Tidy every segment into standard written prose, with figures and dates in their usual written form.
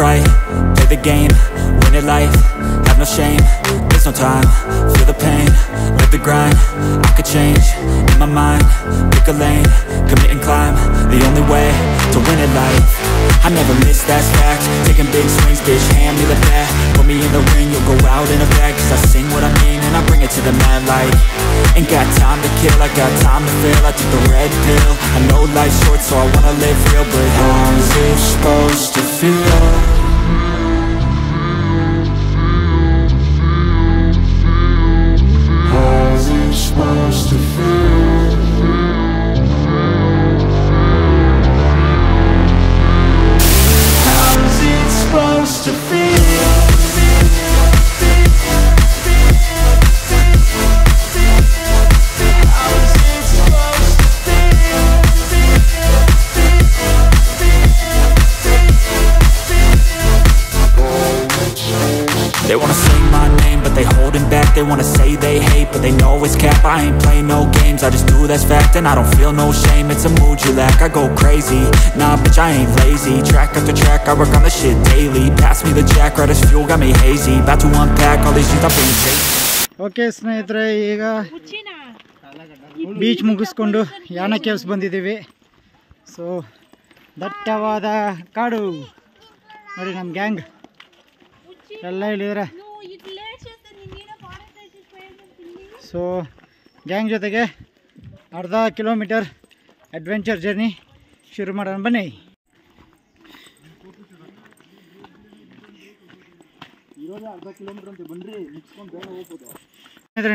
right, play the game, win it life, have no shame, there's no time, feel the pain, live the grind, I could change, in my mind, pick a lane, commit and climb, the only way to win it life. I never miss, that's fact, taking big swings, bitch, hand me the bat, put me in the ring, you'll go out in a bag, cause I sing what I mean and I bring it to the mad light. Ain't got time to kill, I got time to feel, I took the red pill, I know life's short so I wanna live real, but how's it supposed to feel? How's it supposed to feel? How's it supposed to feel? They wanna say my name, but they holding back. They wanna say they hate, but they know it's cap. I ain't play no games, I just do that's fact. And I don't feel no shame, it's a mood you lack. I go crazy, nah bitch I ain't lazy. Track after track, I work on the shit daily. Pass me the jack, right as fuel, got me hazy. About to unpack all these things I've been chasing. Okay ಸ್ನೇಹಿತರೆ, ಈಗ beach ಮುಗಿಸ್ಕೊಂಡು ಯಾನ caves ಬಂದಿದ್ದೀವಿ. So ದಟ್ಟವಾದ ಕಾಡು ನೋಡಿ, ನಮ್ಮ gang ಎಲ್ಲ ಇಲ್ಲಿದ್ರೆ. ಸೊ ಗ್ಯಾಂಗ್ ಜೊತೆಗೆ ಅರ್ಧ ಕಿಲೋಮೀಟರ್ ಅಡ್ವೆಂಚರ್ ಜರ್ನಿ ಶುರು ಮಾಡೋಣ ಬನ್ನಿ.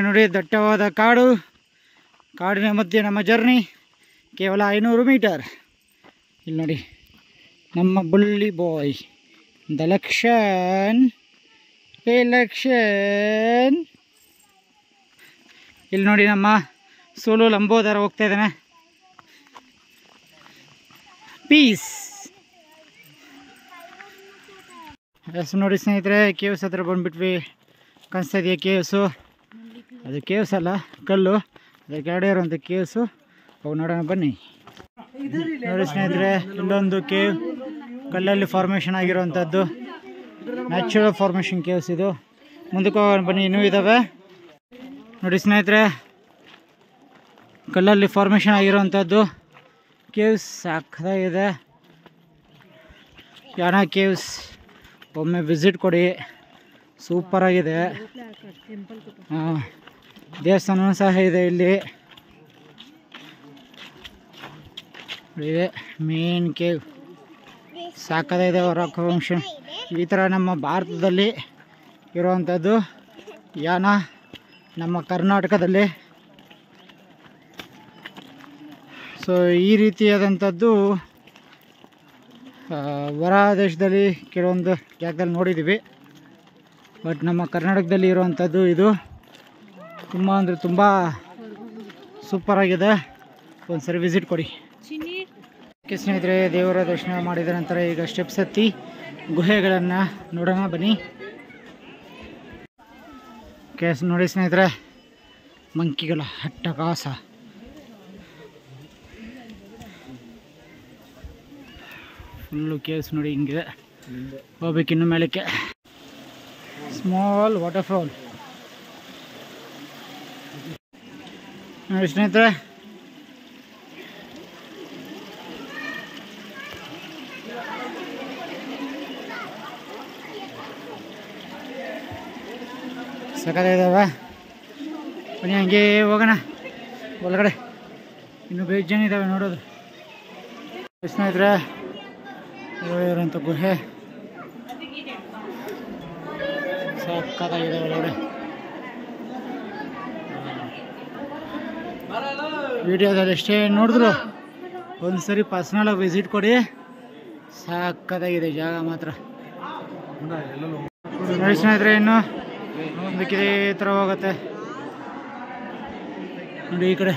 ನೋಡಿ, ದಟ್ಟವಾದ ಕಾಡು, ಕಾಡಿನ ಮಧ್ಯೆ ನಮ್ಮ ಜರ್ನಿ ಕೇವಲ 500 ಮೀಟರ್. ಇಲ್ಲಿ ನೋಡಿ ನಮ್ಮ ಬುಲ್ಲಿ ಬಾಯ್ ಎಲೆಕ್ಷನ್. ಇಲ್ಲಿ ನೋಡಿ ನಮ್ಮ ಸೋಲು ಲಂಬೋದರ ಹೋಗ್ತಾ ಇದ್ದಾನೆ. ಪೀಸ್. ಎಸ್ ನೋಡಿ ಸ್ನೇಹಿತರೆ, ಕೇವ್ಸ್ ಹತ್ರ ಬಂದುಬಿಟ್ವಿ. ಕಾಣಿಸ್ತಾ ಇದೆಯಾ ಕೇವ್ಸು? ಅದು ಕೇವ್ಸ್ ಅಲ್ಲ, ಕಲ್ಲು. ಅದರ ಕೆಳಗಡೆ ಇರುವಂಥ ಕೇವ್ಸು, ಅವು ನೋಡೋಣ ಬನ್ನಿ. ನೋಡಿ ಸ್ನೇಹಿತರೆ, ಇಲ್ಲೊಂದು ಕೇವ್, ಕಲ್ಲಲ್ಲಿ ಫಾರ್ಮೇಷನ್ ಆಗಿರುವಂಥದ್ದು, ನ್ಯಾಚುರಲ್ ಫಾರ್ಮೇಷನ್ ಕೇವ್ಸ್ ಇದು. ಮುಂದಕ್ಕೆ ಹೋಗೋಣ ಬನ್ನಿ, ಇನ್ನೂ ಇದ್ದಾವೆ. ನೋಡಿ ಸ್ನೇಹಿತರೆ, ಕಲ್ಲಲ್ಲಿ ಫಾರ್ಮೇಷನ್ ಆಗಿರುವಂಥದ್ದು ಕೇವ್ಸ್ ಸಾಕಾಗಿದೆ. ಯಾನ ಕೇವ್ಸ್ ಒಮ್ಮೆ ವಿಸಿಟ್ ಕೊಡಿ, ಸೂಪರಾಗಿದೆ. ದೇವಸ್ಥಾನ ಸಹ ಇದೆ ಇಲ್ಲಿ. ಮೇನ್ ಕೇವ್ ಸಾಕಾಗಿದೆ. ರಾಕ್ ಫಾರ್ಮೇಷನ್ ಈ ಥರ ನಮ್ಮ ಭಾರತದಲ್ಲಿ ಇರುವಂಥದ್ದು ಯಾನ ನಮ್ಮ ಕರ್ನಾಟಕದಲ್ಲಿ. ಸೊ ಈ ರೀತಿಯಾದಂಥದ್ದು ಹೊರ ದೇಶದಲ್ಲಿ ಕೆಲವೊಂದು ಜಾಗದಲ್ಲಿ ನೋಡಿದ್ದೀವಿ, ಬಟ್ ನಮ್ಮ ಕರ್ನಾಟಕದಲ್ಲಿ ಇರುವಂಥದ್ದು ಇದು ತುಂಬ ಅಂದರೆ ತುಂಬ ಸೂಪರಾಗಿದೆ. ಒಂದು ಸರಿ ವಿಸಿಟ್ ಕೊಡಿ. ಓಕೆ ಸ್ನೇಹಿತರೆ, ದೇವರ ದರ್ಶನ ಮಾಡಿದ ನಂತರ ಈಗ ಸ್ಟೆಪ್ಸ್ ಹತ್ತಿ ಗುಹೆಗಳನ್ನು ನೋಡೋಣ ಬನ್ನಿ. ಓಕೆ ನೋಡಿ ಸ್ನೇಹಿತರೆ, ಮಂಕಿಗಳ ಅಟ್ಟಹಾಸ. ಫುಲ್ಲು ಕೇವ್ಸ್ ನೋಡಿ ಹಿಂಗಿದೆ. ಹೋಗ್ಬೇಕು ಇನ್ನು ಮೇಲಕ್ಕೆ. ಸ್ಮಾಲ್ ವಾಟರ್ಫಾಲ್ ನೋಡಿ ಸ್ನೇಹಿತರೆ. ಸಕ್ಕತ್ತಾಗಿದ್ದಾವೆ. ಬನ್ನಿ ಹಂಗೆ ಹೋಗೋಣ ಒಳಗಡೆ, ಇನ್ನೂ ಬೇಜ್ ಜನ ಇದ್ದಾವೆ ನೋಡೋದು. ಸ್ನೇಹಿತರೆ, ಇರೋಂಥ ಗುಹೆ ಸಕ್ಕತ್ತಾಗಿದೆ. ಒಳಗಡೆ ವಿಡಿಯೋದಲ್ಲಿ ಎಷ್ಟೇ ನೋಡಿದ್ರು ಒಂದು ಸರಿ ಪರ್ಸ್ನಲಾಗಿ ವಿಸಿಟ್ ಕೊಡಿ, ಸಕ್ಕತ್ತಾಗಿದೆ ಜಾಗ ಮಾತ್ರ. ನೋಡಿ ಸ್ನೇಹಿತರೆ, ಇನ್ನು ಒಂದಕ್ಕಿದೆ ಥರ ಹೋಗುತ್ತೆ ನೋಡಿ ಈ ಕಡೆ.